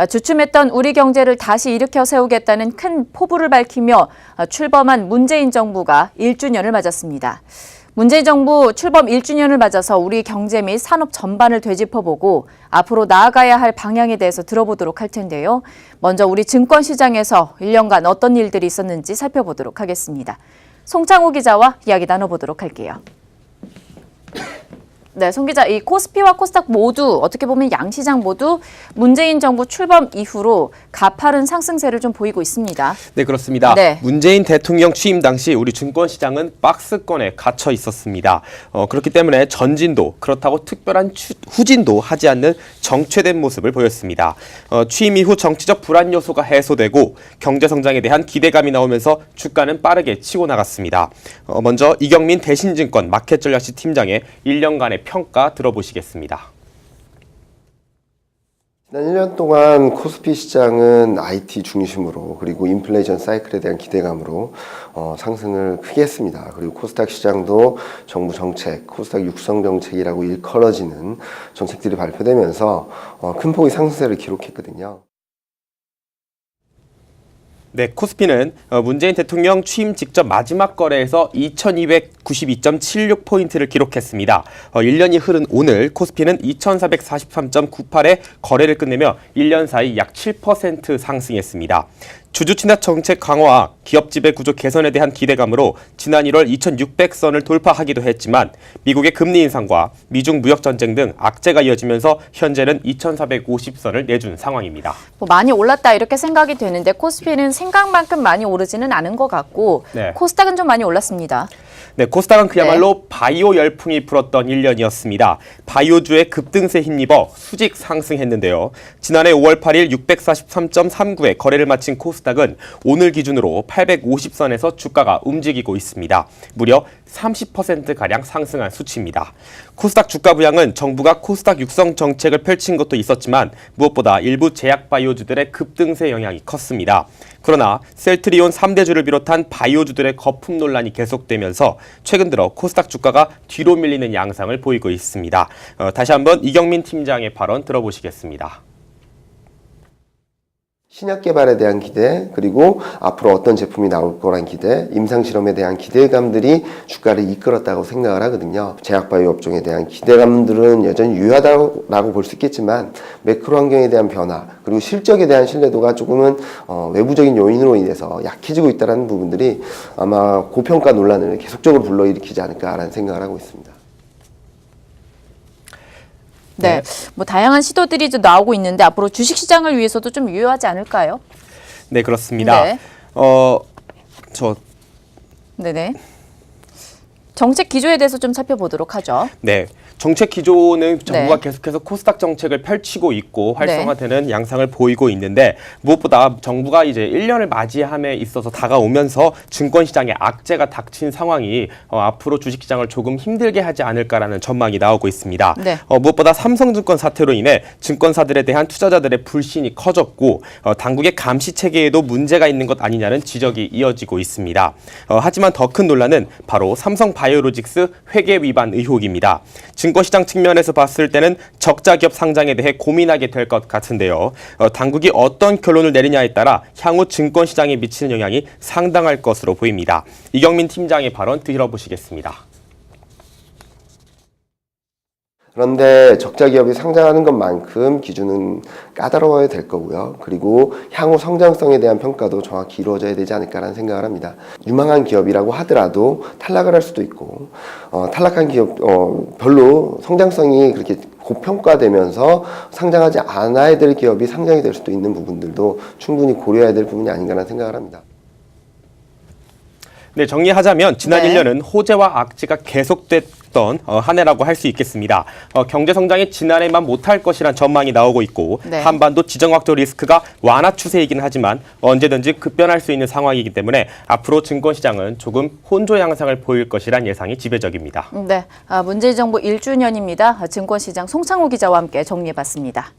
주춤했던 우리 경제를 다시 일으켜 세우겠다는 큰 포부를 밝히며 출범한 문재인 정부가 1주년을 맞았습니다. 문재인 정부 출범 1주년을 맞아서 우리 경제 및 산업 전반을 되짚어보고 앞으로 나아가야 할 방향에 대해서 들어보도록 할 텐데요. 먼저 우리 증권시장에서 1년간 어떤 일들이 있었는지 살펴보도록 하겠습니다. 송창호 기자와 이야기 나눠보도록 할게요. 네, 송 기자, 이 코스피와 코스닥 모두 어떻게 보면 양시장 모두 문재인 정부 출범 이후로 가파른 상승세를 좀 보이고 있습니다. 네, 그렇습니다. 네. 문재인 대통령 취임 당시 우리 증권시장은 박스권에 갇혀 있었습니다. 그렇기 때문에 전진도, 그렇다고 특별한 후진도 하지 않는 정체된 모습을 보였습니다. 취임 이후 정치적 불안 요소가 해소되고 경제 성장에 대한 기대감이 나오면서 주가는 빠르게 치고 나갔습니다. 먼저 이경민 대신증권 마켓전략실 팀장의 1년간의 평가 들어보시겠습니다. 지난 1년 동안 코스피 시장은 IT 중심으로 그리고 인플레이션 사이클에 대한 기대감으로 상승을 크게 했습니다. 그리고 코스닥 시장도 정부 정책, 코스닥 육성 정책이라고 일컬어지는 정책들이 발표되면서 큰 폭의 상승세를 기록했거든요. 네, 코스피는 문재인 대통령 취임 직접 마지막 거래에서 2292.76포인트를 기록했습니다. 1년이 흐른 오늘 코스피는 2443.98에 거래를 끝내며 1년 사이 약 7% 상승했습니다. 주주 친화 정책 강화와 기업 지배 구조 개선에 대한 기대감으로 지난 1월 2600선을 돌파하기도 했지만 미국의 금리 인상과 미중 무역 전쟁 등 악재가 이어지면서 현재는 2450선을 내준 상황입니다. 많이 올랐다 이렇게 생각이 되는데 코스피는 생각만큼 많이 오르지는 않은 것 같고 네. 코스닥은 좀 많이 올랐습니다. 네, 코스닥은 그야말로 바이오 열풍이 불었던 1년이었습니다. 바이오주의 급등세 힘입어 수직 상승했는데요. 지난해 5월 8일 643.39에 거래를 마친 코스닥은 오늘 기준으로 850선에서 주가가 움직이고 있습니다. 무려 30%가량 상승한 수치입니다. 코스닥 주가 부양은 정부가 코스닥 육성 정책을 펼친 것도 있었지만 무엇보다 일부 제약 바이오주들의 급등세 영향이 컸습니다. 그러나 셀트리온 3대주를 비롯한 바이오주들의 거품 논란이 계속되면서 최근 들어 코스닥 주가가 뒤로 밀리는 양상을 보이고 있습니다. 다시 한번 이경민 팀장의 발언 들어보시겠습니다. 신약 개발에 대한 기대, 그리고 앞으로 어떤 제품이 나올 거란 기대, 임상실험에 대한 기대감들이 주가를 이끌었다고 생각을 하거든요. 제약바이오 업종에 대한 기대감들은 여전히 유효하다고 볼 수 있겠지만 매크로 환경에 대한 변화, 그리고 실적에 대한 신뢰도가 조금은 외부적인 요인으로 인해서 약해지고 있다는 부분들이 아마 고평가 논란을 계속적으로 불러일으키지 않을까라는 생각을 하고 있습니다. 네, 뭐 다양한 시도들이 좀 나오고 있는데 앞으로 주식시장을 위해서도 좀 유효하지 않을까요? 네, 그렇습니다. 네. 네네. 정책 기조에 대해서 좀 살펴보도록 하죠. 네. 정책 기조는 정부가 네. 계속해서 코스닥 정책을 펼치고 있고 활성화되는 양상을 보이고 있는데 무엇보다 정부가 이제 1년을 맞이함에 있어서 다가오면서 증권시장에 악재가 닥친 상황이 앞으로 주식시장을 조금 힘들게 하지 않을까라는 전망이 나오고 있습니다. 네. 무엇보다 삼성증권 사태로 인해 증권사들에 대한 투자자들의 불신이 커졌고 당국의 감시 체계에도 문제가 있는 것 아니냐는 지적이 이어지고 있습니다. 하지만 더 큰 논란은 바로 삼성바이오로직스 회계 위반 의혹입니다. 증권시장 측면에서 봤을 때는 적자 기업 상장에 대해 고민하게 될 것 같은데요. 당국이 어떤 결론을 내리냐에 따라 향후 증권시장에 미치는 영향이 상당할 것으로 보입니다. 이경민 팀장의 발언 들어보시겠습니다. 그런데 적자 기업이 상장하는 것만큼 기준은 까다로워야 될 거고요. 그리고 향후 성장성에 대한 평가도 정확히 이루어져야 되지 않을까라는 생각을 합니다. 유망한 기업이라고 하더라도 탈락을 할 수도 있고 탈락한 기업 별로 성장성이 그렇게 고평가되면서 상장하지 않아야 될 기업이 상장이 될 수도 있는 부분들도 충분히 고려해야 될 부분이 아닌가라는 생각을 합니다. 네, 정리하자면 지난 네. 1년은 호재와 악재가 계속됐던 한 해라고 할 수 있겠습니다. 경제 성장이 지난해만 못할 것이란 전망이 나오고 있고 네. 한반도 지정학적 리스크가 완화 추세이긴 하지만 언제든지 급변할 수 있는 상황이기 때문에 앞으로 증권시장은 조금 혼조 양상을 보일 것이란 예상이 지배적입니다. 네, 문재인 정부 1주년입니다. 증권시장 송창호 기자와 함께 정리해봤습니다.